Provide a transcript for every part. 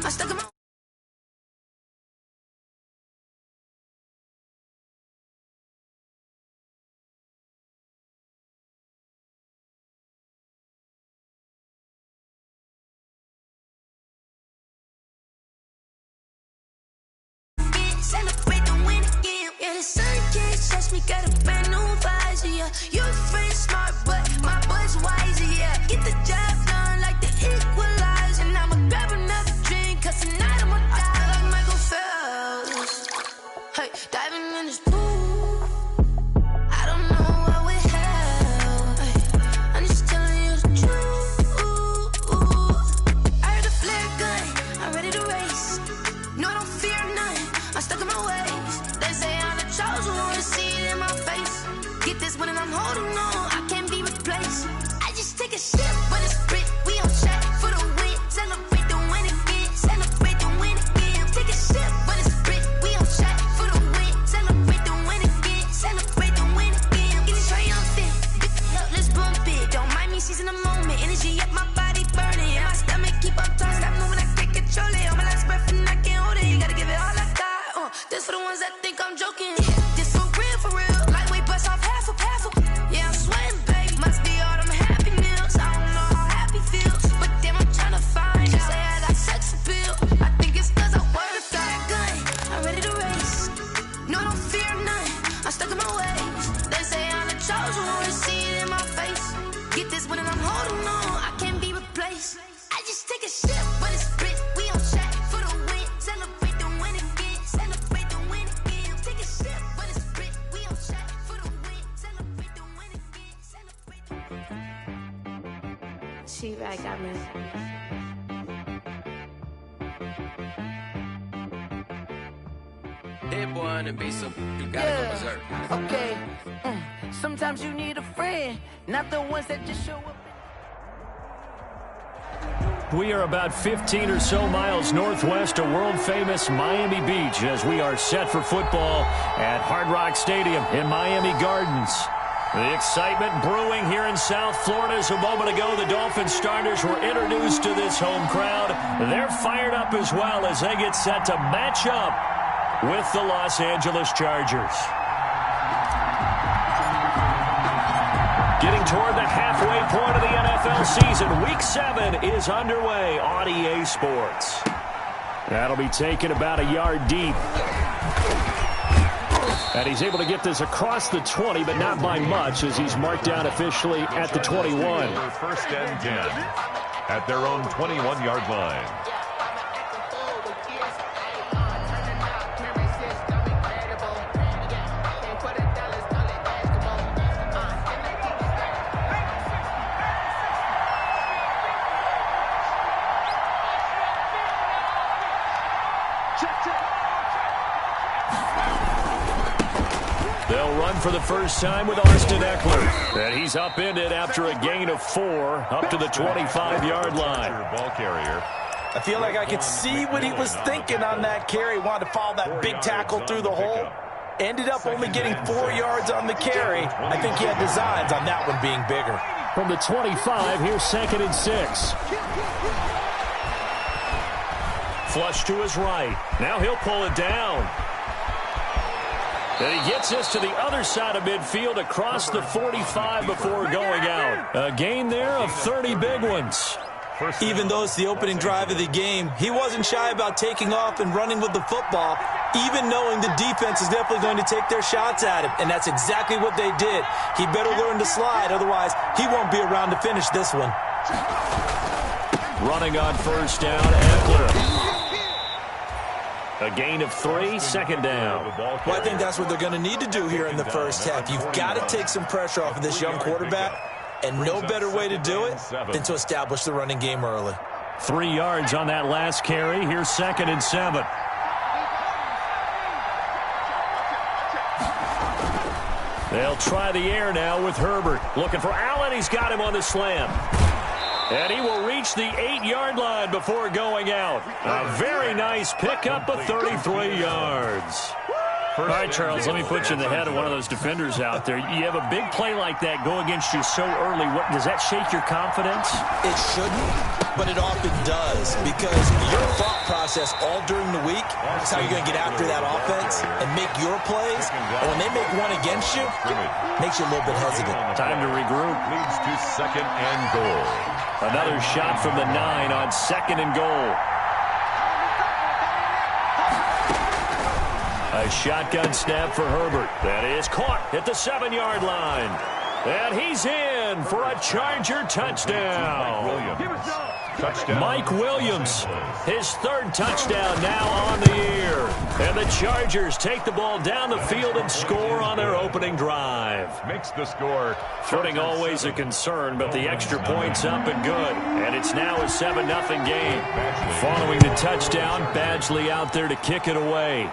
I'm stuck in my celebrate the win again. Yeah, the sun can't touch me, got a brand new visor, yeah. Your friend smart, but my bud's wiser, yeah. Get the job done like the equalizer. And I'ma grab another drink, cause tonight I'ma die like Michael Phelps. Hey, diving in this pool, I don't know what would help. Hey, I'm just telling you the truth. I heard the flare gun, I'm ready to race. No, I don't fear none, I'm stuck in my ways. They say I'm the chosen one, see it in my face. Get this one and I'm holding on, I can't be replaced. I just take a sip, but it's Brit, we on track for the win. Celebrate the win again, celebrate the win again. Take a sip, but it's Brit, we on track for the win. Celebrate the win again, celebrate the win again. Get it triumphant, look, let's bump it. Don't mind me seizing the moment, energy up my body burning. And my stomach keep up tight, stop moving, I can't control it. On my last breath and I can't hold it, you gotta give it all I got. This for the ones that think I'm joking. This for real, lightweight bust off half a. Yeah, I'm sweating, babe, must be all them happy meals. I don't know how happy feels, but damn, I'm tryna find out. Say I got sex appeal, I think it's cause I work that gun. I'm ready to race, no, I don't fear none, I'm stuck in my ways. They say I'm the chosen one, see it in my face. Get this one and I'm holding on, I can't be replaced. I just take a sip, but it's Brit, we on track for the win. Celebrate the win again, celebrate the win again. Take a sip, but it's Brit, we on track for the win. Celebrate the win again, celebrate the win. She back got me. Hit one and be so you gotta go berserk. Okay. Sometimes you need a friend, not the ones that just show up. We are about 15 or so miles northwest of world-famous Miami Beach as we are set for football at Hard Rock Stadium in Miami Gardens. The excitement brewing here in South Florida as a moment ago the Dolphins starters were introduced to this home crowd. They're fired up as well as they get set to match up with the Los Angeles Chargers. Getting toward the halfway point of the NFL season. Week 7 is underway on EA Sports. That'll be taken about a yard deep. And he's able to get this across the 20, but not by much as he's marked down officially at the 21. First and 10 at their own 21-yard line. They'll run for the first time with Austin Eckler. And he's upended after a gain of 4 up to the 25-yard line. Ball carrier. I feel like I could see what he was thinking on that carry. Wanted to follow that big tackle through the hole. Ended up only getting 4 yards on the carry. I think he had designs on that one being bigger. From the 25, here's 2nd and 6. Flush to his right. Now he'll pull it down. And he gets this to the other side of midfield across the 45 before going out. A gain there of 30 big ones. Even though it's the opening drive of the game, he wasn't shy about taking off and running with the football, even knowing the defense is definitely going to take their shots at him. And that's exactly what they did. He better learn to slide, otherwise he won't be around to finish this one. Running on first down, Eckler. A gain of 3, 2nd down. Well, I think that's what they're going to need to do here in the first half. You've got to take some pressure off of this young quarterback, and no better way to do it than to establish the running game early. 3 yards on that last carry. Here's 2nd and 7. They'll try the air now with Herbert. Looking for Allen. He's got him on the slam. And he will reach the 8-yard line before going out. A very nice pickup of 33 yards. All right, Charles, let me put you in the head of one of those defenders out there. You have a big play like that go against you so early. Does that shake your confidence? It shouldn't. but it often does, because your thought process all during the week is how you're going to get after that offense and make your plays. And when they make one against you, it makes you a little bit hesitant. Time to regroup. Leads to 2nd and goal. Another shot from the 9 on 2nd and goal. A shotgun snap for Herbert. That is caught at the 7-yard line. And he's in for a Charger touchdown. Mike Williams, his 3rd touchdown now on the year. And the Chargers take the ball down the field and score on their opening drive. Makes the score. Footing always a concern, but the extra point's up and good. And it's now a 7-0 game. Following the touchdown, Badgley out there to kick it away.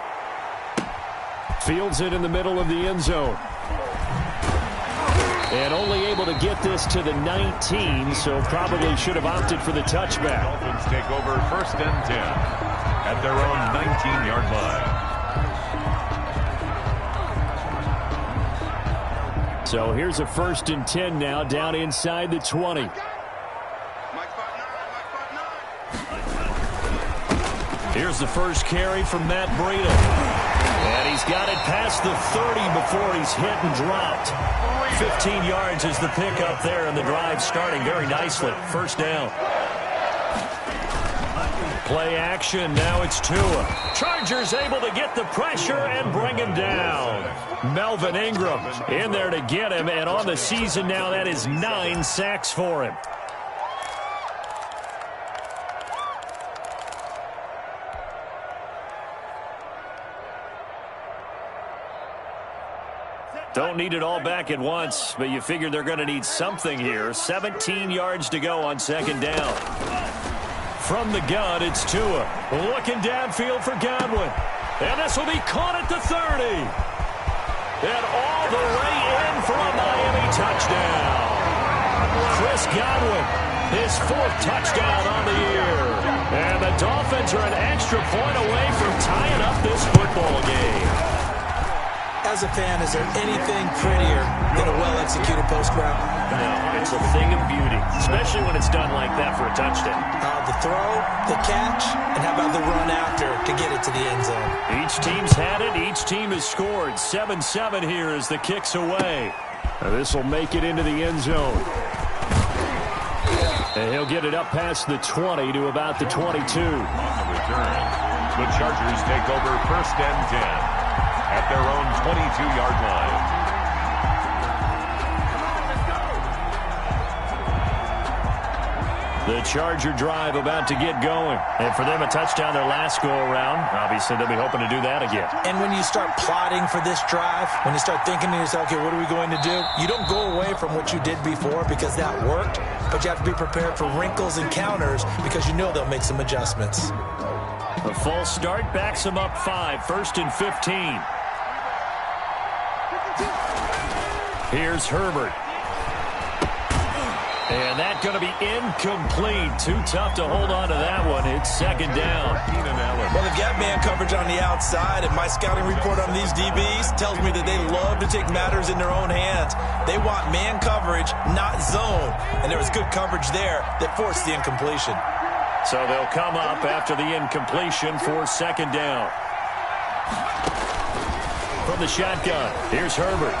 Fields it in the middle of the end zone. And only able to get this to the 19, so probably should have opted for the touchback. Dolphins take over 1st and 10 at their own 19-yard line. So here's a 1st and 10 now, down inside the 20. Here's the first carry from Matt Breida. And he's got it past the 30 before he's hit and dropped. 15 yards is the pickup there, and the drive starting very nicely. 1st down. Play action. Now it's Tua. Chargers able to get the pressure and bring him down. Melvin Ingram in there to get him, and on the season now, that is 9 sacks for him. Don't need it all back at once, but you figure they're going to need something here. 17 yards to go on 2nd down. From the gun, it's Tua. Looking downfield for Godwin. And this will be caught at the 30. And all the way in for a Miami touchdown. Chris Godwin, his 4th touchdown on the year. And the Dolphins are an extra point away from tying up this football game. As a fan, is there anything prettier than a well-executed post route? No, it's a thing of beauty, especially when it's done like that for a touchdown. The throw, the catch, and how about the run after to get it to the end zone? Each team's had it. Each team has scored. 7-7 here as the kick's away. This will make it into the end zone. And he'll get it up past the 20 to about the 22. On the return, the Chargers take over 1st and 10. At their own 22-yard line. The Charger drive about to get going. And for them, a touchdown their last go-around. Obviously, they'll be hoping to do that again. And when you start plotting for this drive, when you start thinking to yourself, okay, what are we going to do? You don't go away from what you did before because that worked, but you have to be prepared for wrinkles and counters because you know they'll make some adjustments. A false start backs them up 5. 1st and 15. Here's Herbert. And that's going to be incomplete. Too tough to hold on to that one. It's 2nd down. Well, they've got man coverage on the outside, and my scouting report on these DBs tells me that they love to take matters in their own hands. They want man coverage, not zone. And there was good coverage there that forced the incompletion. So they'll come up after the incompletion for 2nd down. From the shotgun, here's Herbert.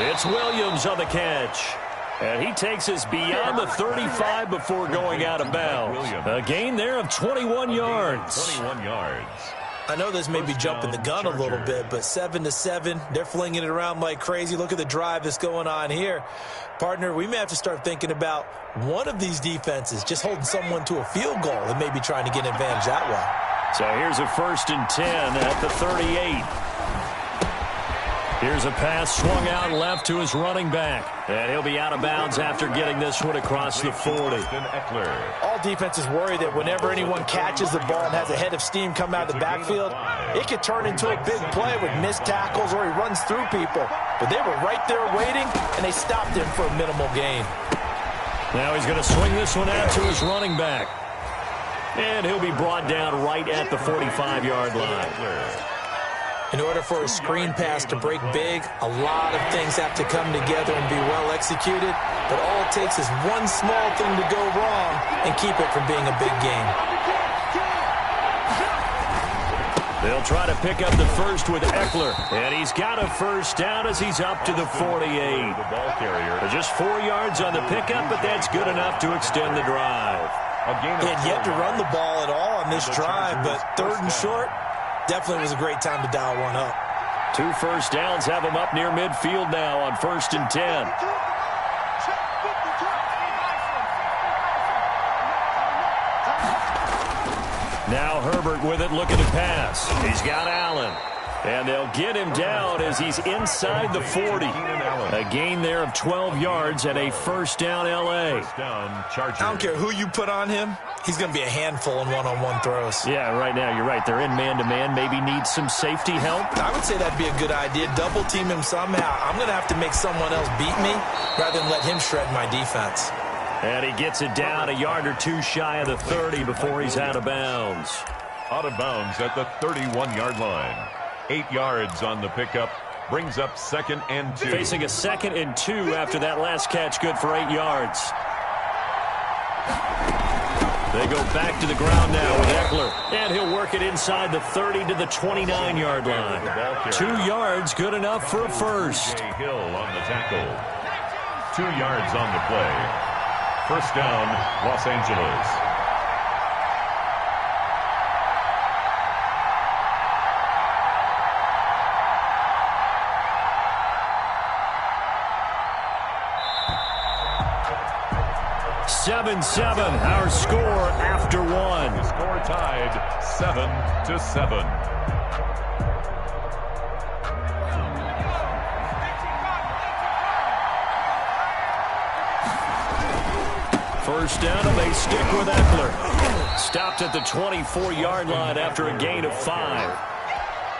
It's Williams on the catch. And he takes us beyond the 35 before going out of bounds. A gain there of 21 yards. 21 yards. I know this may be jumping the gun a little bit, but 7-7, they're flinging it around like crazy. Look at the drive that's going on here. Partner, we may have to start thinking about one of these defenses just holding someone to a field goal and maybe trying to get an advantage that way. So here's a 1st and 10 at the 38. Here's a pass swung out left to his running back. And he'll be out of bounds after getting this one across the 40. All defenses worry that whenever anyone catches the ball and has a head of steam come out of the backfield, it could turn into a big play with missed tackles or he runs through people. But they were right there waiting, and they stopped him for a minimal gain. Now he's going to swing this one out to his running back. And he'll be brought down right at the 45-yard line. In order for a screen pass to break big, a lot of things have to come together and be well executed, but all it takes is one small thing to go wrong and keep it from being a big game. They'll try to pick up the first with Eckler, and he's got a first down as he's up to the 48. The ball carrier. Just 4 yards on the pickup, but that's good enough to extend the drive. They had yet to run the ball at all on this drive, but third and short, definitely was a great time to dial one up. 2 first downs have them up near midfield now on 1st and 10. Now Herbert with it, looking to pass. He's got Allen. And they'll get him down as he's inside the 40. A gain there of 12 yards and a first down L.A. I don't care who you put on him. He's going to be a handful in one-on-one throws. Yeah, right now, you're right. They're in man-to-man. Maybe need some safety help. I would say that'd be a good idea. Double team him somehow. I'm going to have to make someone else beat me rather than let him shred my defense. And he gets it down a yard or two shy of the 30 before he's out of bounds. Out of bounds at the 31-yard line. 8 yards on the pickup. Brings up 2nd and 2. Facing a 2nd and 2 after that last catch, good for 8 yards. They go back to the ground now with Eckler. And he'll work it inside the 30 to the 29-yard line. 2 yards, good enough for a first. Hill on the tackle. 2 yards on the play. First down, Los Angeles. Our score after 1. The score tied 7-7. First down, and they stick with Eckler. Stopped at the 24-yard line after a gain of 5.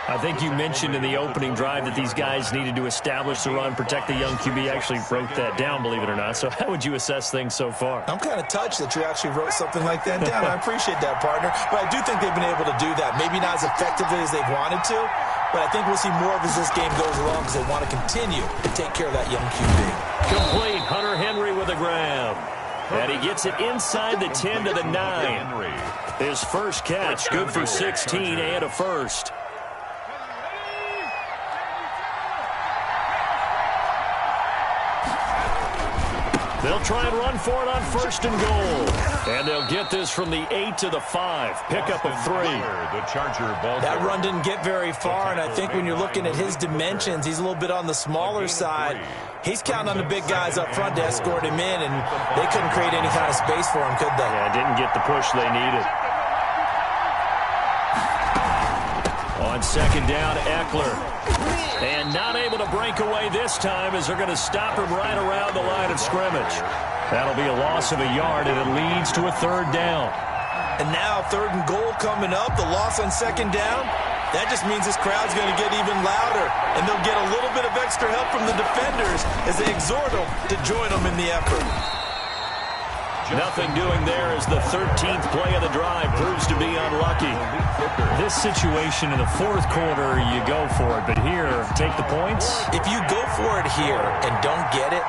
I think you mentioned in the opening drive that these guys needed to establish the run, protect the young QB. Actually wrote that down, believe it or not. So how would you assess things so far? I'm kind of touched that you actually wrote something like that down. I appreciate that, partner. But I do think they've been able to do that. Maybe not as effectively as they've wanted to, but I think we'll see more of as this game goes along because they want to continue to take care of that young QB. Complete. Hunter Henry with a grab. And he gets it inside the 10 to the 9. His first catch, good for 16 and a first. They'll try and run for it on 1st and goal. And they'll get this from the 8 to the 5. Pickup of 3. That run didn't get very far, and I think when you're looking at his dimensions, he's a little bit on the smaller side. He's counting on the big guys up front to escort him in, and they couldn't create any kind of space for him, could they? Yeah, didn't get the push they needed. On 2nd down, Eckler. And not able to break away this time as they're going to stop him right around the line of scrimmage. That'll be a loss of a yard, and it leads to a 3rd down. And now 3rd and goal coming up, the loss on 2nd down. That just means this crowd's going to get even louder, and they'll get a little bit of extra help from the defenders as they exhort them to join them in the effort. Nothing doing there as the 13th play of the drive proves to be unlucky. This situation in the 4th quarter, you go for it, but here, take the points. If you go for it here and don't get it,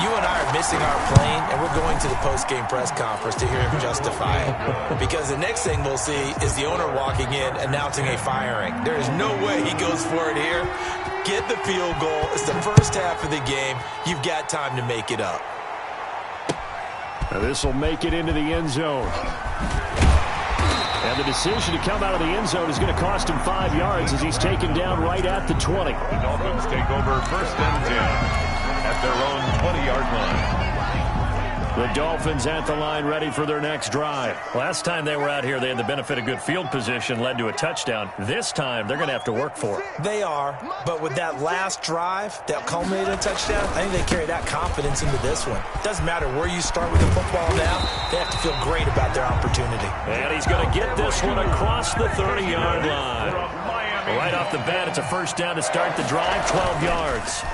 you and I are missing our plane, and we're going to the post-game press conference to hear him justify it. Because the next thing we'll see is the owner walking in announcing a firing. There is no way he goes for it here. Get the field goal. It's the first half of the game. You've got time to make it up. Now this will make it into the end zone. And the decision to come out of the end zone is going to cost him 5 yards as he's taken down right at the 20. The Dolphins take over 1st and 10 at their own 20-yard line. The Dolphins at the line ready for their next drive. Last time they were out here, they had the benefit of good field position, led to a touchdown. This time, they're going to have to work for it. They are, but with that last drive that culminated in a touchdown, I think they carry that confidence into this one. Doesn't matter where you start with the football now, they have to feel great about their opportunity. And he's going to get this one across the 30-yard line. Right off the bat, it's a first down to start the drive, 12 yards.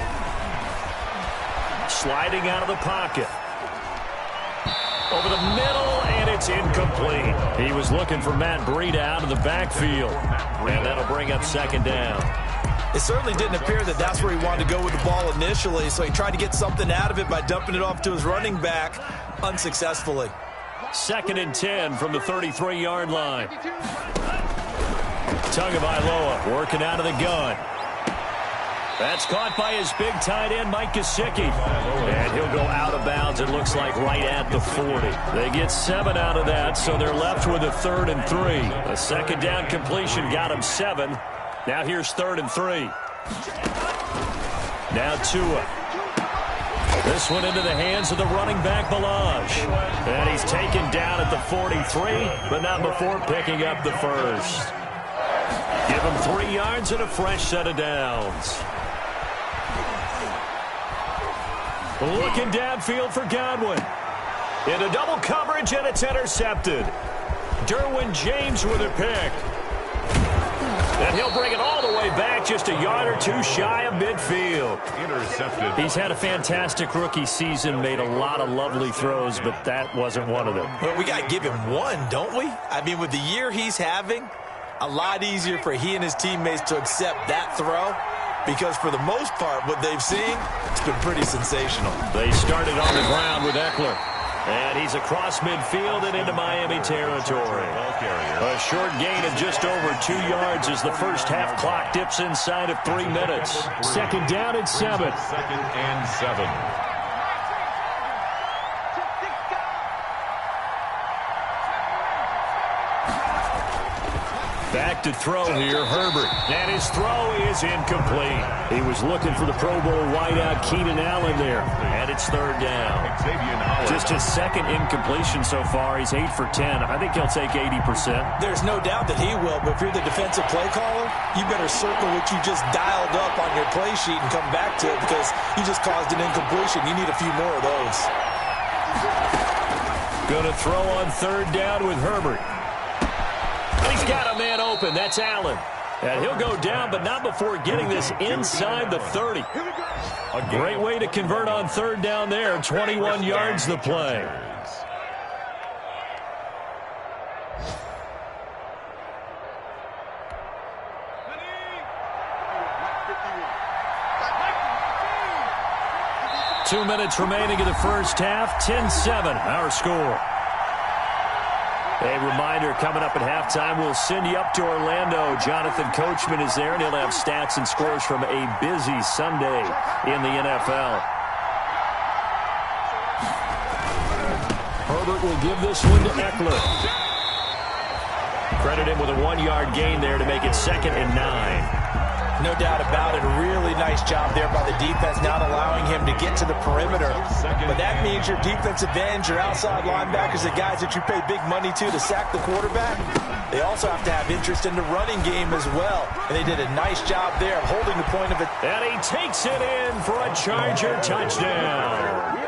Sliding out of the pocket. Over the middle, and it's It's incomplete. He was looking for Matt Breida out of the backfield. And that'll bring up second down. It certainly didn't appear that that's where he wanted to go with the ball initially, so he tried to get something out of it by dumping it off to his running back unsuccessfully. 2nd and 10 from the 33-yard line. Tagovailoa working out of the gun. That's caught by his big tight end, Mike Gesicki. And he'll go out of bounds, it looks like, right at the 40. They get 7 out of that, so they're left with a 3rd and 3. A second down completion got him 7. Now here's 3rd and 3. Now Tua. This one into the hands of the running back, Balaj. And he's taken down at the 43, but not before picking up the first. Give him 3 yards and a fresh set of downs. Looking downfield for Godwin. Into double coverage, and it's intercepted. Derwin James with a pick. And he'll bring it all the way back, just a yard or 2 shy of midfield. Intercepted. He's had a fantastic rookie season, made a lot of lovely throws, but that wasn't one of them. Well, we got to give him one, don't we? I mean, with the year he's having, a lot easier for he and his teammates to accept that throw, because for the most part, what they've seen, it's been pretty sensational. They started on the ground with Eckler. And he's across midfield and into Miami territory. A short gain of just over 2 yards as the first half clock dips inside of 3 minutes. 2nd down and 7. 2nd and 7. Back to throw here, Herbert. And his throw is incomplete. He was looking for the Pro Bowl wideout Keenan Allen there. And it's 3rd down. Just his 2nd incompletion so far. He's 8 for 10. I think he'll take 80%. There's no doubt that he will, but if you're the defensive play caller, you better circle what you just dialed up on your play sheet and come back to it, because you just caused an incompletion. You need a few more of those. Going to throw on 3rd down with Herbert. He's got a man open. That's Allen. And he'll go down, but not before getting this inside the 30. A great way to convert on 3rd down there. 21 yards the play. Two minutes remaining in the first half. 10-7, our score. A reminder, coming up at halftime, we'll send you up to Orlando. Jonathan Coachman is there, and he'll have stats and scores from a busy Sunday in the NFL. Herbert will give this one to Eckler. Credit him with a 1-yard gain there to make it 2nd and 9. No doubt about it. A really nice job there by the defense, not allowing him to get to the perimeter. But that means your defensive ends, your outside linebackers, the guys that you pay big money to sack the quarterback, they also have to have interest in the running game as well. And they did a nice job there of holding the point of it. And he takes it in for a Charger touchdown.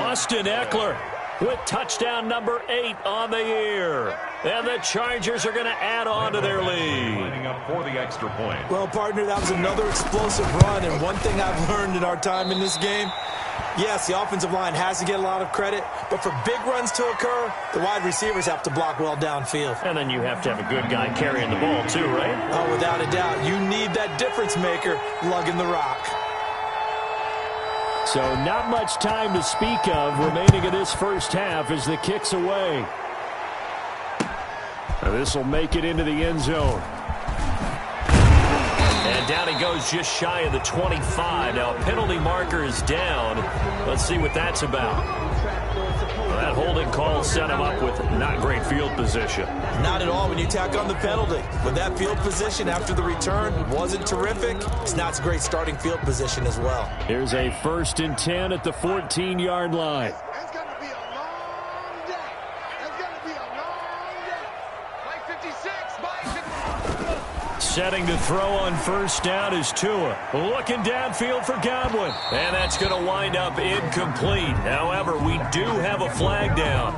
Austin Eckler with touchdown number 8 on the year. And the Chargers are going to add on to their lead. Lining up for the extra point. Well, partner, that was another explosive run. And one thing I've learned in our time in this game, yes, the offensive line has to get a lot of credit, but for big runs to occur, the wide receivers have to block well downfield. And then you have to have a good guy carrying the ball too, right? Oh, without a doubt. You need that difference maker lugging the rock. So not much time to speak of remaining in this first half as the kick's away. This will make it into the end zone. And down he goes just shy of the 25. Now a penalty marker is down. Let's see what that's about. Well, that holding call set him up with not great field position. Not at all when you tack on the penalty. With that field position after the return wasn't terrific. It's not a great starting field position as well. Here's a 1st and 10 at the 14-yard line. It's going to be a long day. It's going to be a long day. By 56, by 50. Setting to throw on 1st down is Tua. Looking downfield for Godwin. And that's going to wind up incomplete. However, we do have a flag down.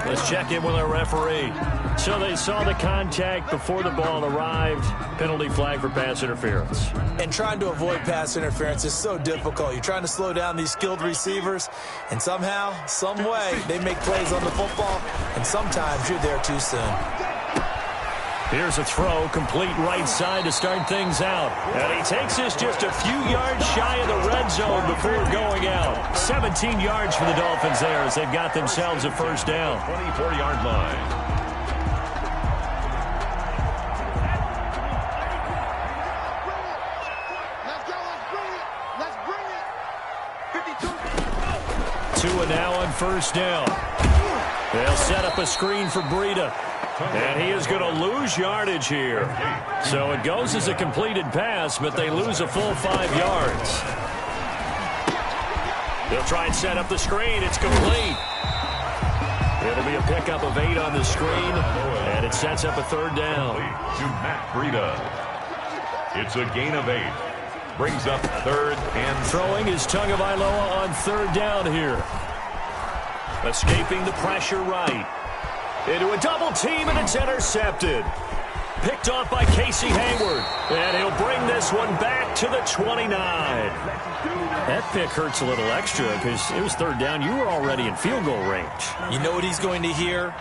Let's check in with our referee. So they saw the contact before the ball arrived. Penalty flag for pass interference. And trying to avoid pass interference is so difficult. You're trying to slow down these skilled receivers, and somehow, some way, they make plays on the football, and sometimes you're there too soon. Here's a throw, complete right side to start things out. And he takes this just a few yards shy of the red zone before going out. 17 yards for the Dolphins there as they've got themselves a first down. 24-yard line. Tua now on first down. They'll set up a screen for Breida. And he is going to lose yardage here. So it goes as a completed pass, but they lose a full 5 yards. They'll try and set up the screen. It's complete. It'll be a pickup of 8 on the screen, and it sets up a third down. To Matt Breida. It's a gain of 8. Brings up third and throwing is Tagovailoa on third down here. Escaping the pressure right. Into a double team, and it's intercepted. Picked off by Casey Hayward. And he'll bring this one back to the 29. That pick hurts a little extra because it was third down. You were already in field goal range. You know what he's going to hear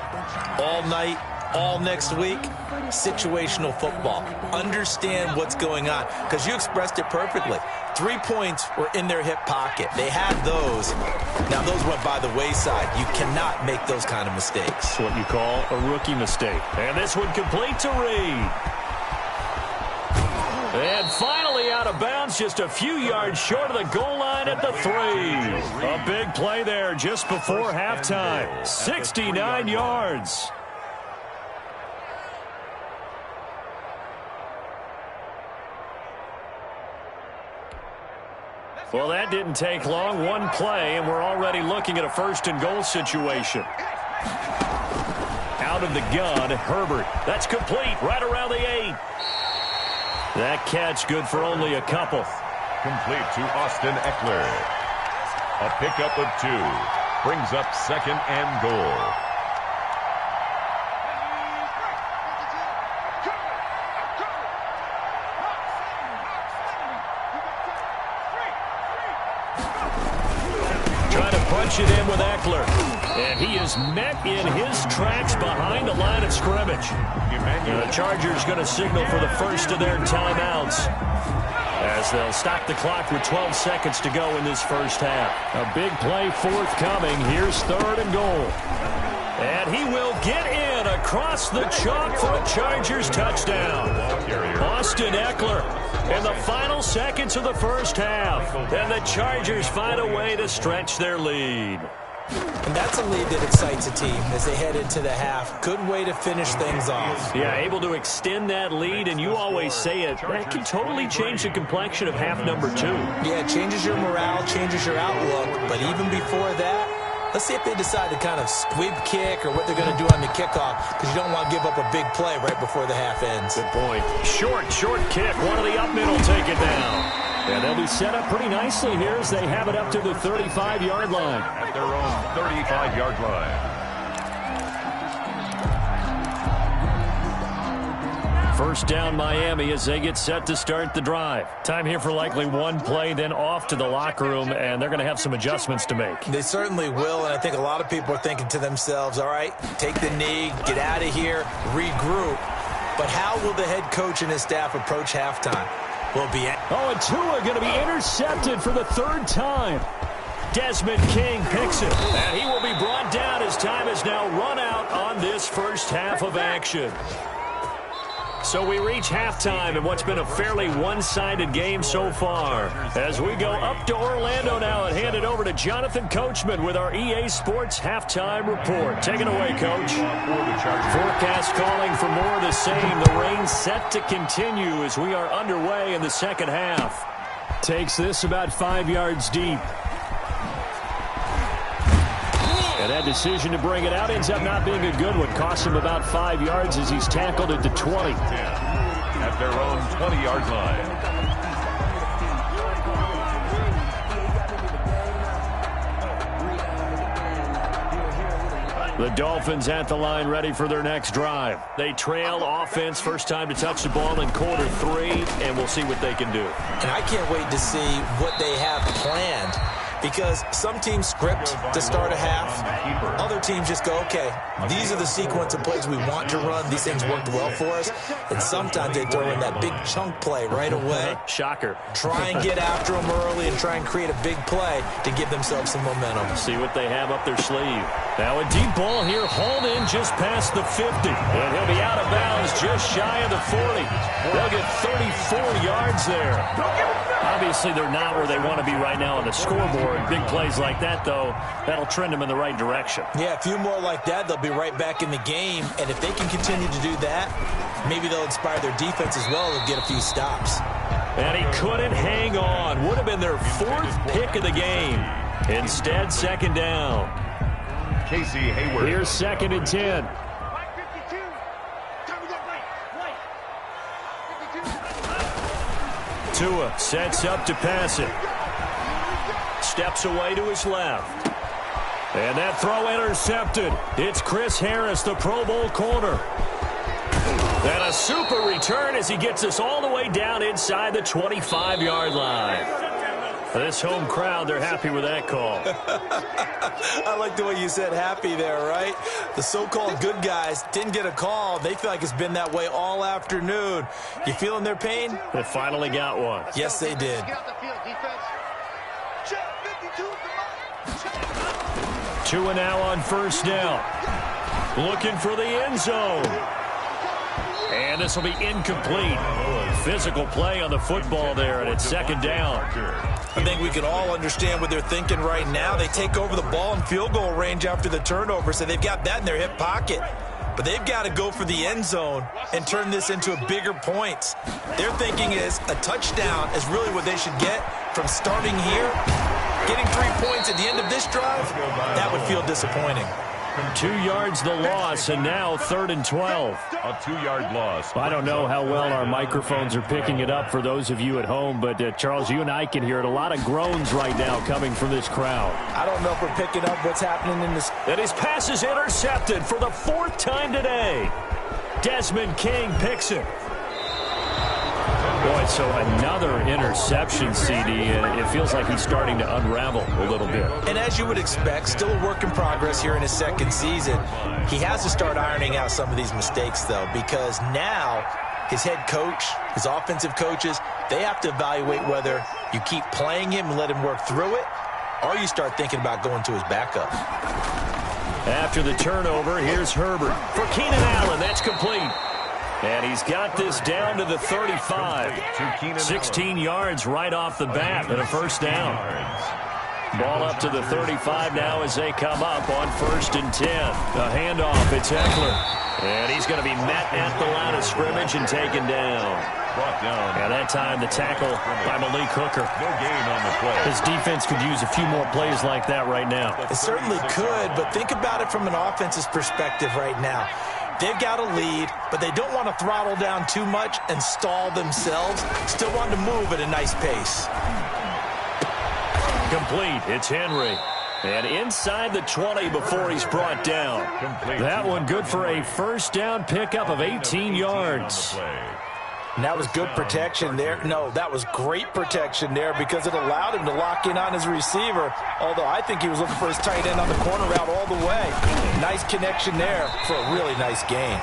all night, all next week? Situational football. Understand what's going on, because you expressed it perfectly. 3 points were in their hip pocket. They had those. Now, those went by the wayside. You cannot make those kind of mistakes. That's what you call a rookie mistake. And this one complete to Reed. And finally out of bounds, just a few yards short of the goal line at the 3. A big play there just before halftime. 69 yards. Well, that didn't take long. One play, and we're already looking at a first-and-goal situation. Out of the gun, Herbert. That's complete, right around the 8. That catch good for only a couple. complete to Austin Eckler. A pickup of 2. Brings up second and goal. Punch it in with Eckler. And he is met in his tracks behind the line of scrimmage. And the Chargers going to signal for the first of their timeouts as they'll stop the clock with 12 seconds to go in this first half. A big play forthcoming. Here's third and goal. And he will get in across the chalk for a Chargers touchdown. Austin Eckler in the final seconds of the first half. And the Chargers find a way to stretch their lead. And that's a lead that excites a team as they head into the half. Good way to finish things off. Yeah, able to extend that lead, and you always say it, that can totally change the complexion of half number 2. Yeah, it changes your morale, changes your outlook, but even before that, let's see if they decide to kind of squib kick or what they're going to do on the kickoff, because you don't want to give up a big play right before the half ends. Good point. Short kick. One of the up middle take it down. And they'll be set up pretty nicely here as they have it up to the 35-yard line. At their own 35-yard line. First down Miami as they get set to start the drive. Time here for likely one play, then off to the locker room, and they're going to have some adjustments to make. They certainly will, and I think a lot of people are thinking to themselves, all right, take the knee, get out of here, regroup. But how will the head coach and his staff approach halftime? And Tua going to be intercepted for the third time. Desmond King picks it, and he will be brought down as time is now run out on this first half of action. So we reach halftime in what's been a fairly one-sided game so far. As we go up to Orlando now and hand it over to Jonathan Coachman with our EA Sports Halftime Report. Take it away, Coach. Forecast calling for more of the same. The rain set to continue as we are underway in the second half. Takes this about 5 yards deep. And that decision to bring it out ends up not being a good one. Costs him about 5 yards as he's tackled at the 20. At their own 20-yard line. The Dolphins at the line, ready for their next drive. They trail offense, first time to touch the ball in quarter 3, and we'll see what they can do. And I can't wait to see what they have planned, because some teams script to start a half. Other teams just go, okay, these are the sequence of plays we want to run. These things worked well for us. And sometimes they throw in that big chunk play right away. Shocker. Try and get after them early and try and create a big play to give themselves some momentum. See what they have up their sleeve. Now a deep ball here, hauled in just past the 50. And he'll be out of bounds just shy of the 40. They'll get 34 yards there. Obviously, they're not where they want to be right now on the scoreboard. Big plays like that, though, that'll trend them in the right direction. Yeah, a few more like that, they'll be right back in the game. And if they can continue to do that, maybe they'll inspire their defense as well and get a few stops. And he couldn't hang on. Would have been their 4th pick of the game. Instead, second down. Casey Hayward. Here's 2nd and 10. Tua sets up to pass it. Steps away to his left. And that throw intercepted. It's Chris Harris, the Pro Bowl corner. And a super return as he gets us all the way down inside the 25-yard line. This home crowd, they're happy with that call. I like the way you said happy there, right? The so-called good guys didn't get a call. They feel like it's been that way all afternoon. You feeling their pain? They finally got one. Yes, they did. Get off the field, defense. Check 52, come on. Tua now on first down. Looking for the end zone. And this will be incomplete. Physical play on the football there, and it's second down. I think we can all understand what they're thinking right now. They take over the ball in field goal range after the turnover, so they've got that in their hip pocket. But they've got to go for the end zone and turn this into a bigger points. Their thinking is a touchdown is really what they should get from starting here. Getting 3 points at the end of this drive, that would feel disappointing. 2 yards the loss, and now 3rd and 12. A 2-yard loss. I don't know how well our microphones are picking it up for those of you at home, but Charles, you and I can hear it. A lot of groans right now coming from this crowd. I don't know if we're picking up what's happening in this. And his pass is intercepted for the 4th time today. Desmond King picks it. Boy, so another interception, CD, and it feels like he's starting to unravel a little bit. And as you would expect, still a work in progress here in his 2nd season. He has to start ironing out some of these mistakes, though, because now his head coach, his offensive coaches, they have to evaluate whether you keep playing him and let him work through it, or you start thinking about going to his backup. After the turnover, here's Herbert. For Keenan Allen, that's complete. And he's got this down to the 35. 16 yards right off the bat and a first down. Ball up to the 35 now as they come up on 1st and 10. A handoff, it's Eckler. And he's going to be met at the line of scrimmage and taken down. Brought down. And that time the tackle by Malik Hooker. No gain on the play. His defense could use a few more plays like that right now. It certainly could, but think about it from an offense's perspective right now. They've got a lead, but they don't want to throttle down too much and stall themselves. Still want to move at a nice pace. Complete. It's Henry. And inside the 20 before he's brought down. That one good for a first down pickup of 18 yards. And that was good protection there. No, that was great protection there because it allowed him to lock in on his receiver. Although I think he was looking for his tight end on the corner route all the way. Nice connection there for a really nice gain.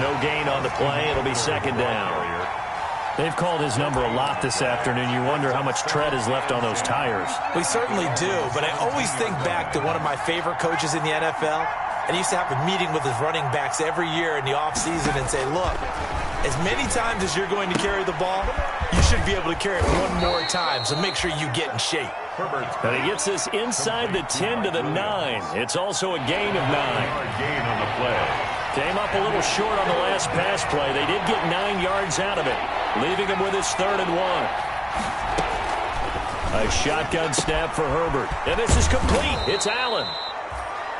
No gain on the play. It'll be second down. They've called his number a lot this afternoon. You wonder how much tread is left on those tires. We certainly do, but I always think back to one of my favorite coaches in the NFL. And he used to have a meeting with his running backs every year in the offseason and say, look, as many times as you're going to carry the ball, you should be able to carry it one more time, so make sure you get in shape. And he gets this inside the 10 to the 9. It's also a gain of 9. Gain on the play. Came up a little short on the last pass play. They did get 9 yards out of it, leaving him with his 3rd and 1. A shotgun snap for Herbert. And this is complete. It's Allen.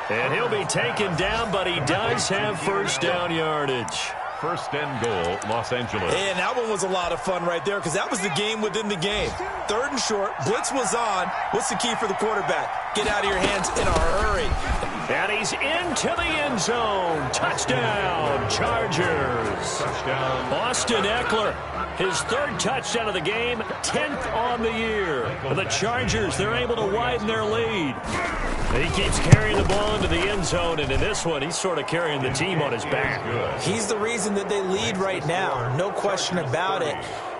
And he'll be taken down, but he does have first down yardage. first and goal, Los Angeles. And that one was a lot of fun right there because that was the game within the game. 3rd and short, blitz was on. What's the key for the quarterback? Get out of your hands in a hurry. And he's into the end zone. Touchdown, Chargers. Touchdown. Austin Eckler, his 3rd touchdown of the game, 10th on the year. The Chargers, they're able to widen their lead. He keeps carrying the ball into the end zone, and in this one, he's sort of carrying the team on his back. He's the reason that they lead right now. No question about it.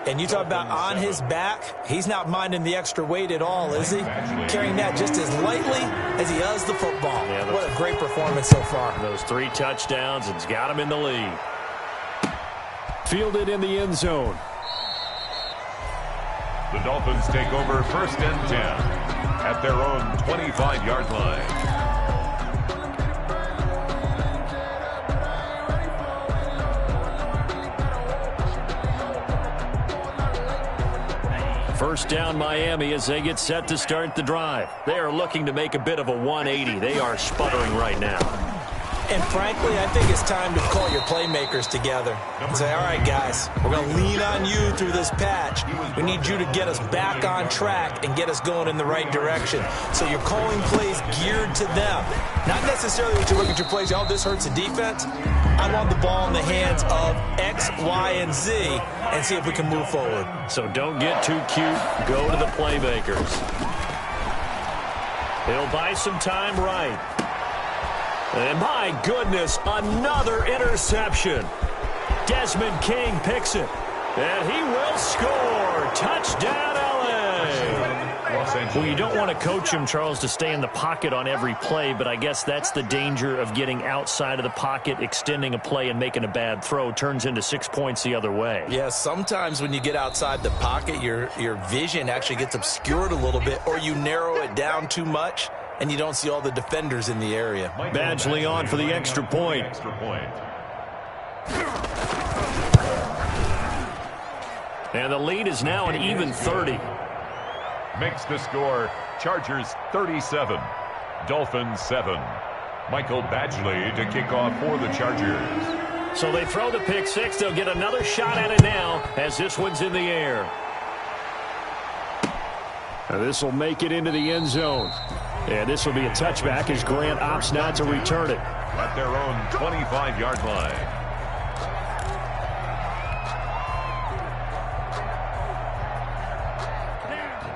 And you talk about on his back, he's not minding the extra weight at all, is he? Carrying that just as lightly as he does the football. Yeah, what a great performance so far. Those 3 touchdowns, it's got him in the lead. Fielded in the end zone. The Dolphins take over first and 10 at their own 25-yard line. First down Miami as they get set to start the drive. They are looking to make a bit of a 180. They are sputtering right now. And frankly, I think it's time to call your playmakers together and say, all right, guys, we're going to lean on you through this patch. We need you to get us back on track and get us going in the right direction. So you're calling plays geared to them. Not necessarily that you look at your plays, oh, this hurts the defense. I want the ball in the hands of X, Y, and Z and see if we can move forward. So don't get too cute. Go to the playmakers. He'll buy some time right. And my goodness, another interception. Desmond King picks it. And he will score. Touchdown, L.A. Well, you don't want to coach him, Charles, to stay in the pocket on every play, but I guess that's the danger of getting outside of the pocket, extending a play, and making a bad throw. Turns into 6 points the other way. Yeah, sometimes when you get outside the pocket, your vision actually gets obscured a little bit, or you narrow it down too much, and you don't see all the defenders in the area. Badgley on for the extra point. And the lead is now an even 30. Makes the score Chargers 37, Dolphins 7. Michael Badgley to kick off for the Chargers. So they throw the pick six. They'll get another shot at it now as this one's in the air. And this will make it into the end zone. And this will be a touchback as Grant opts not to return it. At their own 25-yard line.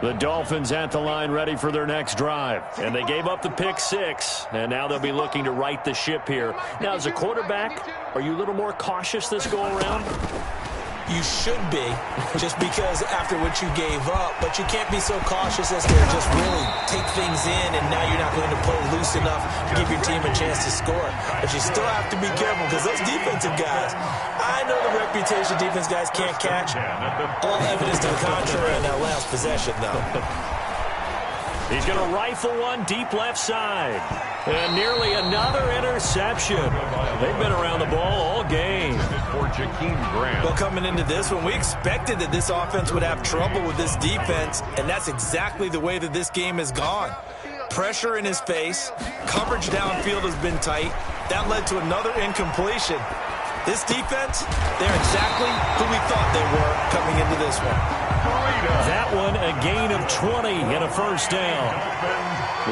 The Dolphins at the line ready for their next drive. And they gave up the pick six. And now they'll be looking to right the ship here. Now, as a quarterback, are you a little more cautious this go-around? You should be, just because after what you gave up. But you can't be so cautious as to just really take things in, and now you're not going to play loose enough to give your team a chance to score. But you still have to be careful because those defensive guys, I know the reputation defense guys can't catch. All evidence to the contrary in that last possession, though. He's going to rifle one deep left side. And nearly another interception. They've been around the ball all game. Well, coming into this one, we expected that this offense would have trouble with this defense, and that's exactly the way that this game has gone. Pressure in his face. Coverage downfield has been tight. That led to another incompletion. This defense, they're exactly who we thought they were coming into this one. That one, a gain of 20 and a first down.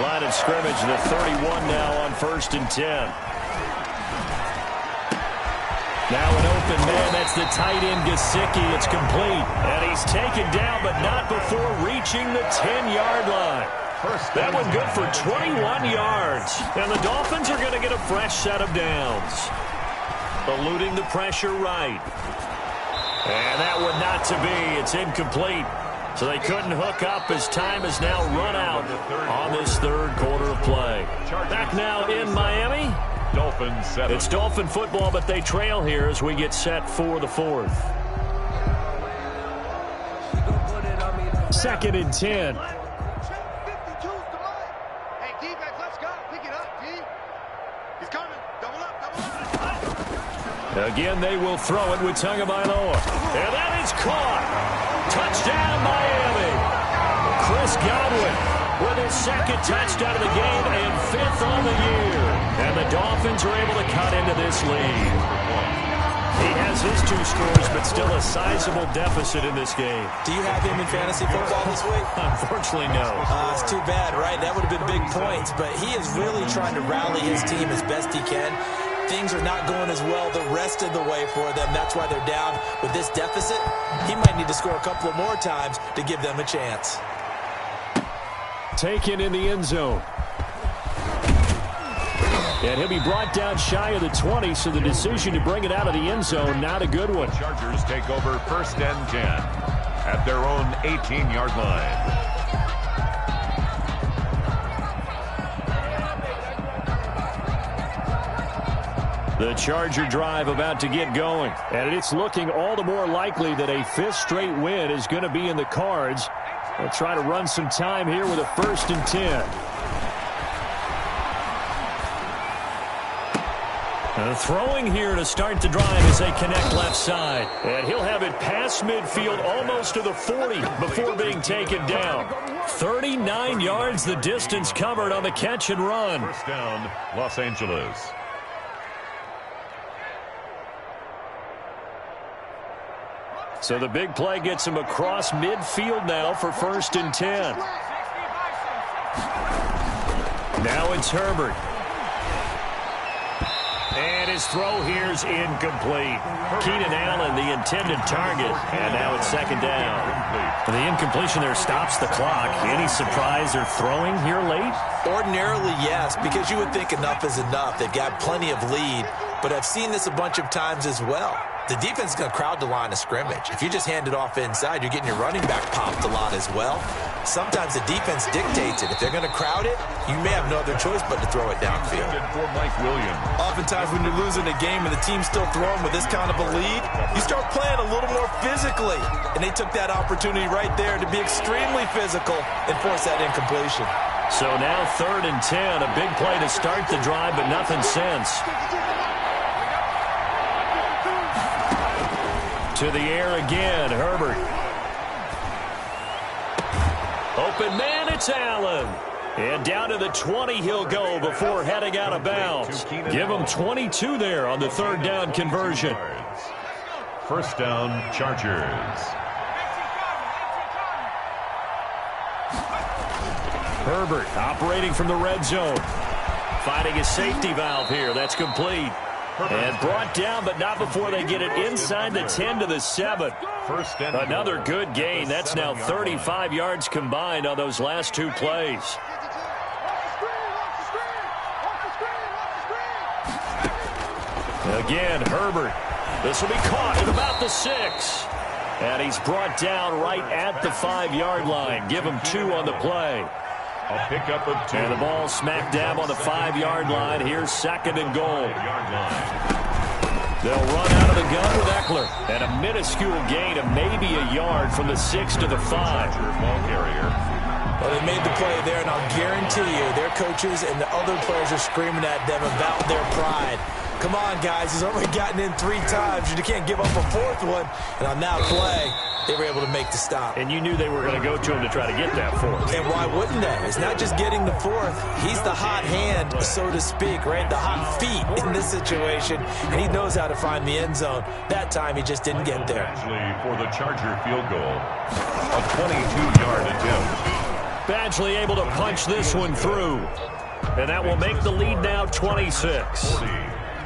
Line of scrimmage, the 31 now on 1st and 10. Now an open man, that's the tight end Gesicki. It's complete. And he's taken down, but not before reaching the 10-yard line. That one good for 21 yards. And the Dolphins are going to get a fresh set of downs. Eluding the pressure right. And that one not to be. It's incomplete. So they couldn't hook up as time has now run out on this third quarter of play. Back now in Miami. Dolphins 7. It's Dolphin football, but they trail here as we get set for the fourth. 2nd and 10. Hey, D-back, let's go. Pick it up, D. He's coming. Double up, double up. Again, they will throw it with Tagovailoa. And that is caught. Touchdown, Miami. Chris Godwin with his 2nd touchdown of the game and 5th on the year. And the Dolphins are able to cut into this lead. He has his 2 scores, but still a sizable deficit in this game. Do you have him in fantasy football this week? Unfortunately, no. It's too bad, right? That would have been big points, but he is really trying to rally his team as best he can. Things are not going as well the rest of the way for them. That's why they're down with this deficit. He might need to score a couple of more times to give them a chance. Taken in the end zone. And he'll be brought down shy of the 20, so the decision to bring it out of the end zone, not a good one. Chargers take over 1st and 10 at their own 18-yard line. The Charger drive about to get going. And it's looking all the more likely that a 5th straight win is going to be in the cards. They'll try to run some time here with a 1st and 10. Throwing here to start the drive as they connect left side. And he'll have it past midfield almost to the 40 before being taken down. 39 yards the distance covered on the catch and run. 1st down, Los Angeles. So the big play gets him across midfield now for 1st and 10. Now it's Herbert. And his throw here's incomplete. Keenan Allen, the intended target. And now it's 2nd down. The incompletion there stops the clock. Any surprise they're throwing here late? Ordinarily, yes, because you would think enough is enough. They've got plenty of lead, but I've seen this a bunch of times as well. The defense is going to crowd the line of scrimmage. If you just hand it off inside, you're getting your running back popped a lot as well. Sometimes the defense dictates it. If they're going to crowd it, you may have no other choice but to throw it downfield. For Mike Williams. Oftentimes when you're losing a game and the team's still throwing with this kind of a lead, you start playing a little more physically. And they took that opportunity right there to be extremely physical and force that incompletion. So now 3rd and 10, a big play to start the drive, but nothing since. To the air again, Herbert. Open man, it's Allen. And down to the 20 he'll go before heading out of bounds. Give him 22 there on the 3rd down conversion. 1st down, Chargers. Herbert operating from the red zone. Finding a safety valve here. That's complete. And brought down, but not before they get it inside the 10 to the 7. Another good gain. That's now 35 yards combined on those last 2 plays. Again, Herbert. This will be caught at about the 6. And he's brought down right at the 5-yard line. Give him 2 on the play. A pickup of 2. And the ball smack dab on the 5-yard line. Here's 2nd and goal. They'll run out of the gun with Eckler. And a minuscule gain of maybe a yard from the 6 to the 5. Ball carrier. Well, they made the play there, and I'll guarantee you their coaches and the other players are screaming at them about their pride. Come on, guys. He's already gotten in 3 times. You can't give up a 4th one. And on that play, they were able to make the stop. And you knew they were going to go to him to try to get that 4th. And why wouldn't they? It's not just getting the 4th. He's the hot hand, so to speak, right? The hot feet in this situation. And he knows how to find the end zone. That time, he just didn't get there. For the Charger field goal, a 22-yard attempt. Badgley able to punch this one through. And that will make the lead now 26.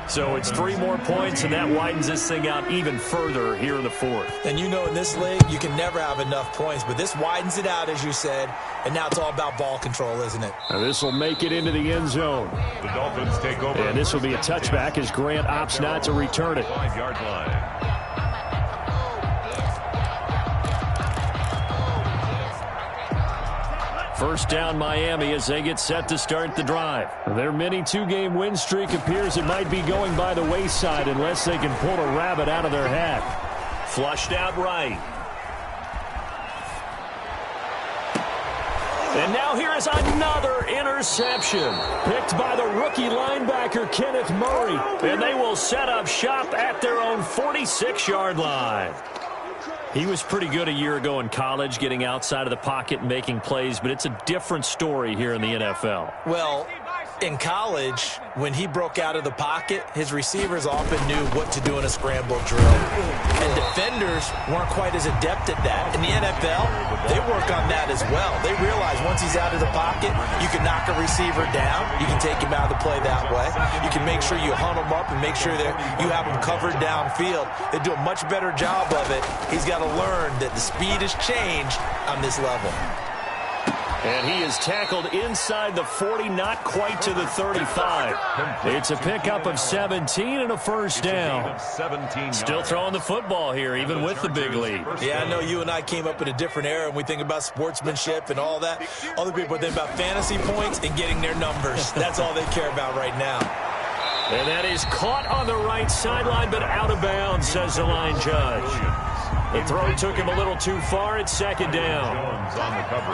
So it's 3 more points, and that widens this thing out even further here in the 4th. And you know in this league, you can never have enough points, but this widens it out, as you said, and now it's all about ball control, isn't it? Now this will make it into the end zone. The Dolphins take over. And this will be a touchback as Grant opts not to return it. 5-yard line. First down Miami as they get set to start the drive. Their mini 2-game win streak appears it might be going by the wayside unless they can pull a rabbit out of their hat. Flushed out right. And now here is another interception. Picked by the rookie linebacker Kenneth Murray. And they will set up shop at their own 46-yard line. He was pretty good a year ago in college, getting outside of the pocket and making plays, but it's a different story here in the NFL. Well, In college, when he broke out of the pocket, his receivers often knew what to do in a scramble drill. And defenders weren't quite as adept at that. In the NFL, they work on that as well. They realize once he's out of the pocket, you can knock a receiver down. You can take him out of the play that way. You can make sure you hunt him up and make sure that you have him covered downfield. They do a much better job of it. He's got to learn that the speed has changed on this level. And he is tackled inside the 40, not quite to the 35. It's a pickup of 17 and a first down. Still throwing the football here, even with the big lead. Yeah, I know you and I came up in a different era, and we think about sportsmanship and all that. Other people think about fantasy points and getting their numbers. That's all they care about right now. And that is caught on the right sideline, but out of bounds, says the line judge. The throw took him a little too far. It's second down.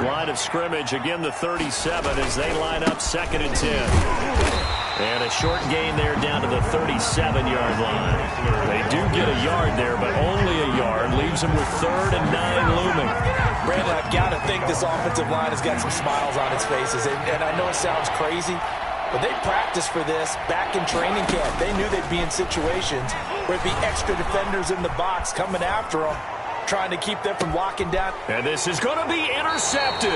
Line of scrimmage, again the 37 as they line up 2nd and 10. And a short gain there down to the 37-yard line. They do get a yard there, but only a yard. Leaves them with 3rd and 9 looming. Brandon, I've got to think this offensive line has got some smiles on its faces. And I know it sounds crazy, but they practiced for this back in training camp. They knew they'd be in situations where it'd be extra defenders in the box coming after them, trying to keep them from locking down. And this is going to be intercepted.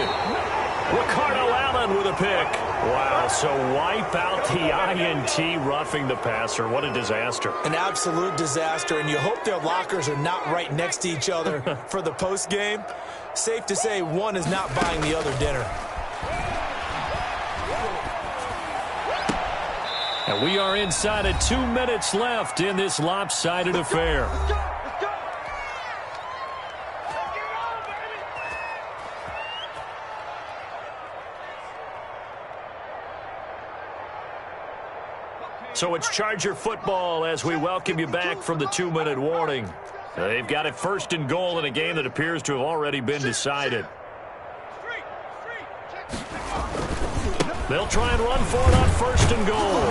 Ricardo Allen with a pick. Wow, so wipe out the INT, roughing the passer. What a disaster. An absolute disaster, and you hope their lockers are not right next to each other for the post game. Safe to say one is not buying the other dinner. And we are inside of 2 minutes left in this lopsided affair. So it's Charger football as we welcome you back from the 2-minute warning. They've got it 1st and goal in a game that appears to have already been decided. They'll try and run for it on 1st and goal.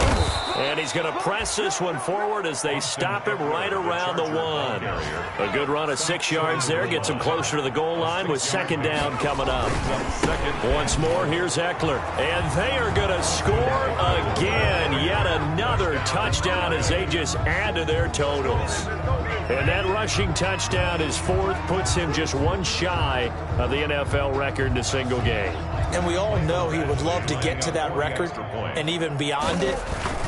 And he's going to press this one forward as they stop him right around the 1. A good run of 6 yards there. Gets him closer to the goal line with 2nd down coming up. Once more, here's Eckler. And they are going to score again. Yet another touchdown as they just add to their totals. And that rushing touchdown is 4th, puts him just one shy of the NFL record in a single game. And we all know he would love to get to that record and even beyond it,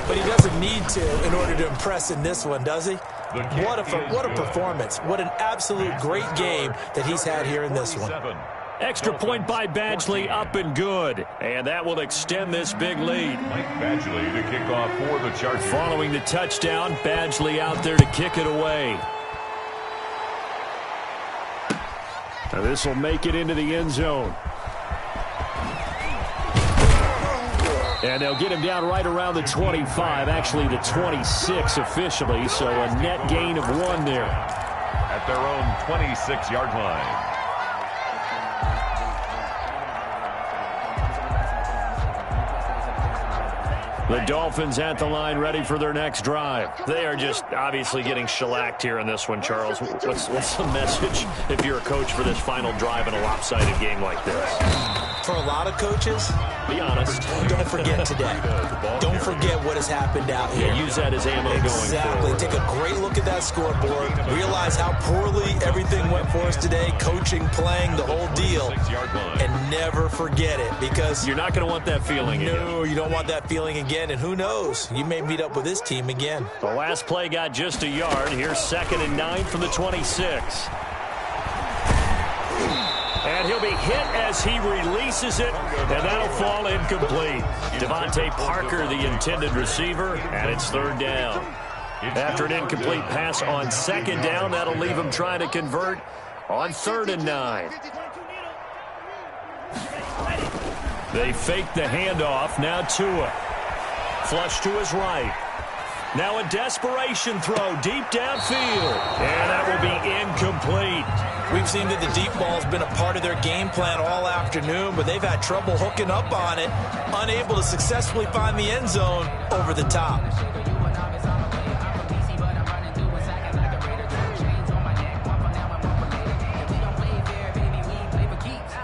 but he doesn't need to in order to impress in this one, does he? What a performance. What an absolute great game that he's had here in this one. Extra point by Badgley, up and good. And that will extend this big lead. Mike Badgley to kick off for the Chargers. Following the touchdown, Badgley out there to kick it away. Now this will make it into the end zone. And they'll get him down right around the 25, actually the 26 officially, so a net gain of 1 there. At their own 26-yard line. The Dolphins at the line, ready for their next drive. They are just obviously getting shellacked here in this one, Charles. What's the message if you're a coach for this final drive in a lopsided game like this? For a lot of coaches, be honest. Don't forget today. Don't forget what has happened out here. Yeah, use that as ammo going forward. Exactly. Take a great look at that scoreboard. Realize how poorly everything went for us today. Coaching, playing, the whole deal. And never forget it, because you're not going to want that feeling again. No, you don't want that feeling again. And who knows? You may meet up with this team again. The last play got just a yard. Here's 2nd and 9 from the 26. And he'll be hit as he releases it, and that'll fall incomplete. Devontae Parker, the intended receiver, and it's 3rd down. After an incomplete pass on 2nd down, that'll leave him trying to convert on 3rd and 9. They fake the handoff. Now Tua. Flush to his right. Now a desperation throw deep downfield. And that will be incomplete. We've seen that the deep ball's been a part of their game plan all afternoon, but they've had trouble hooking up on it, unable to successfully find the end zone over the top.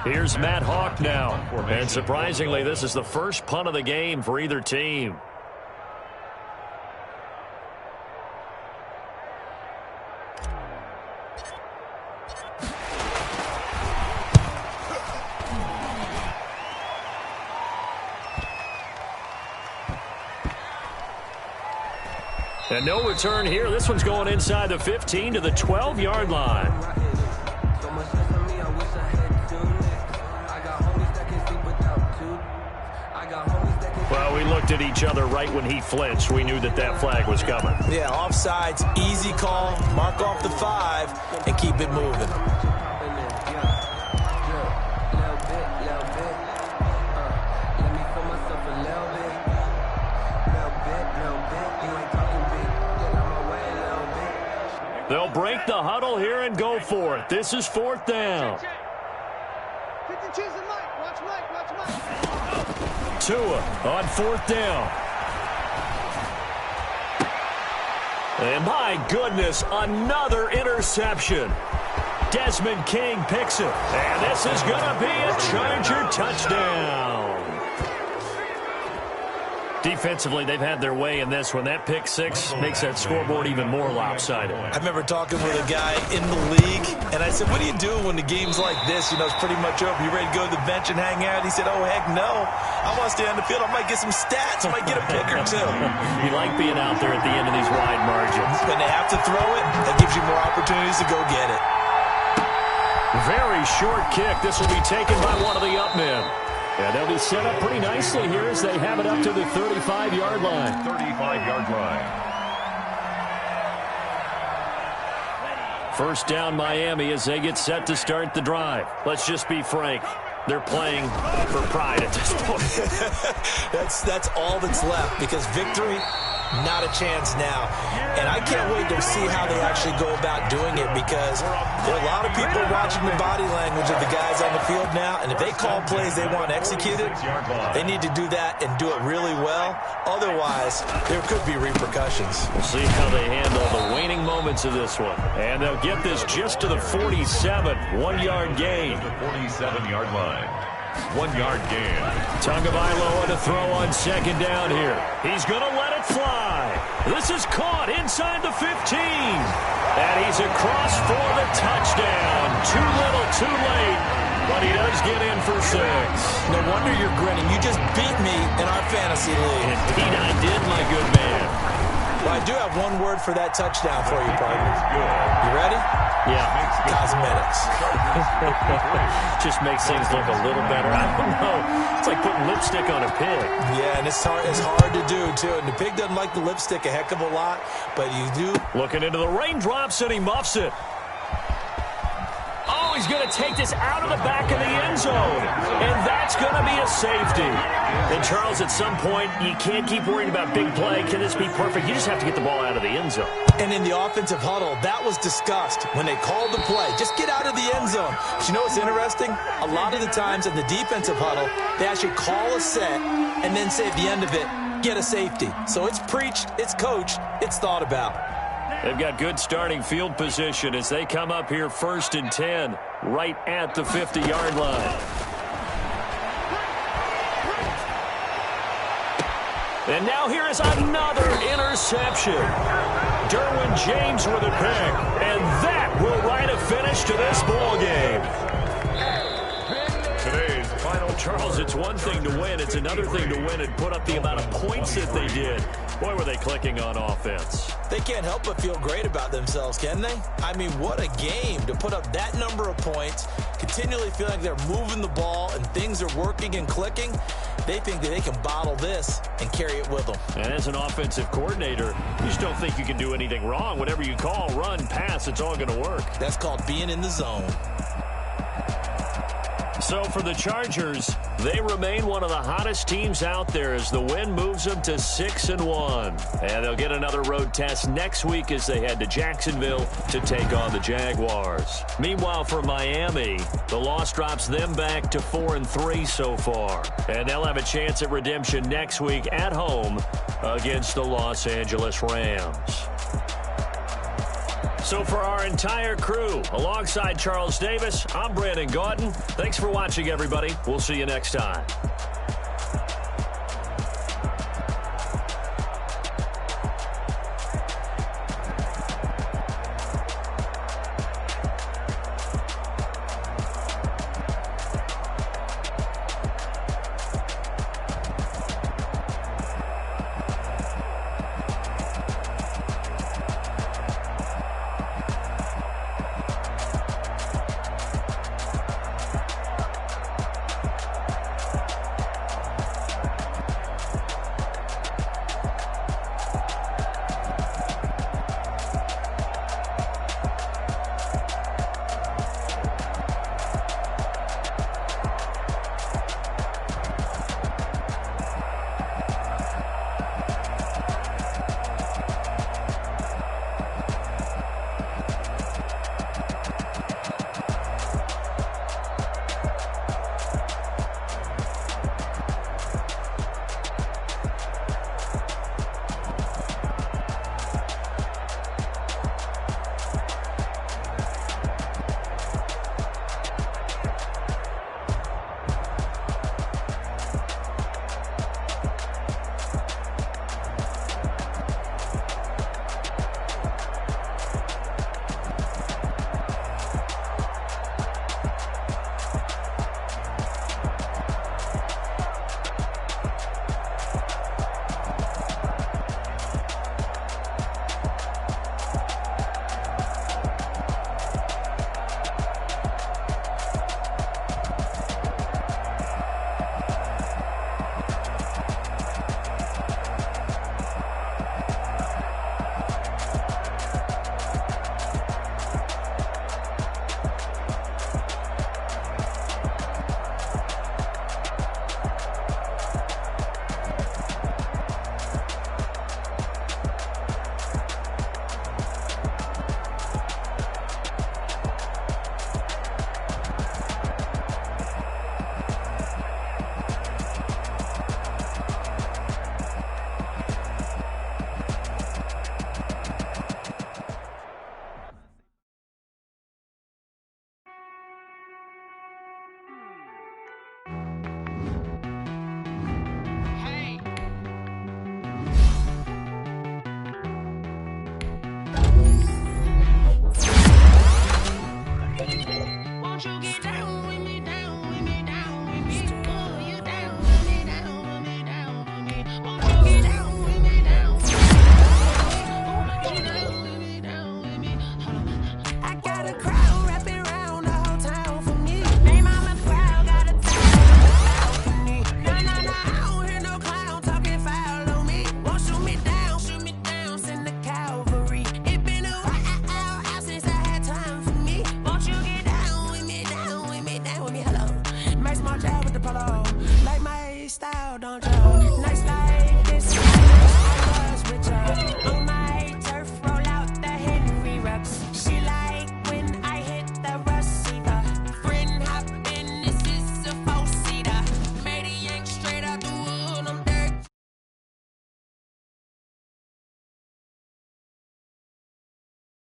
Here's Matt Hawk now. And surprisingly, this is the first punt of the game for either team. And no return here. This one's going inside the 15 to the 12-yard line. Well, we looked at each other right when he flinched. We knew that that flag was coming. Yeah, offsides, easy call. Mark off the 5 and keep it moving. They'll break the huddle here and go for it. This is 4th down. 52's and Mike. Watch Mike. Tua on 4th down. And my goodness, another interception. Desmond King picks it. And this is going to be a Charger touchdown. Defensively, they've had their way in this one. That pick 6 makes that scoreboard even more lopsided. I remember talking with a guy in the league, and I said, what do you do when the game's like this? You know, it's pretty much over. You ready to go to the bench and hang out? He said, oh, heck no. I want to stay on the field. I might get some stats. I might get a pick or two. You like being out there at the end of these wide margins. When they have to throw it, that gives you more opportunities to go get it. Very short kick. This will be taken by one of the up men. And they'll be set up pretty nicely here as they have it up to the 35-yard line. 35-yard line. First down Miami as they get set to start the drive. Let's just be frank. They're playing for pride at this point. That's all that's left because victory, not a chance now. And I can't wait to see how they actually go about doing it because there are a lot of people watching the body language of the guys on the field now, and if they call plays they want executed, they need to do that and do it really well. Otherwise, there could be repercussions. We'll see how they handle the waning moments of this one. And they'll get this just to the 47, 1-yard gain. The 47-yard line. 1-yard gain. Tagovailoa to throw on 2nd down here. He's going to let it fly. This is caught inside the 15. And he's across for the touchdown. Too little, too late. But he does get in for 6. No wonder you're grinning. You just beat me in our fantasy league. Indeed I did, my good man. Well, I do have one word for that touchdown for you, partner. You ready? Yeah. Cosmetics. Just makes things look a little better. I don't know. It's like putting lipstick on a pig. Yeah, and it's hard to do, too. And the pig doesn't like the lipstick a heck of a lot, but you do. Looking into the raindrops, and he muffs it. Oh, he's going to take this out of the back of the end zone. And that's going to be a safety. And, Charles, at some point, you can't keep worrying about big play. Can this be perfect? You just have to get the ball out of the end zone. And in the offensive huddle, that was discussed when they called the play. Just get out of the end zone. But you know what's interesting? A lot of the times in the defensive huddle, they actually call a set and then say at the end of it, get a safety. So it's preached, it's coached, it's thought about. They've got good starting field position as they come up here 1st and 10, right at the 50-yard line. And now here is another interception. Derwin James with a pick, and that will write a finish to this ball game. Today's final, Charles, it's one thing to win. It's another thing to win and put up the amount of points that they did. Boy, were they clicking on offense. They can't help but feel great about themselves, can they? I mean, what a game to put up that number of points, continually feeling like they're moving the ball and things are working and clicking. They think that they can bottle this and carry it with them. And as an offensive coordinator, you just don't think you can do anything wrong. Whatever you call, run, pass, it's all going to work. That's called being in the zone. So for the Chargers, they remain one of the hottest teams out there as the win moves them to 6-1. And they'll get another road test next week as they head to Jacksonville to take on the Jaguars. Meanwhile, for Miami, the loss drops them back to 4-3 so far. And they'll have a chance at redemption next week at home against the Los Angeles Rams. So for our entire crew, alongside Charles Davis, I'm Brandon Gaudin. Thanks for watching, everybody. We'll see you next time.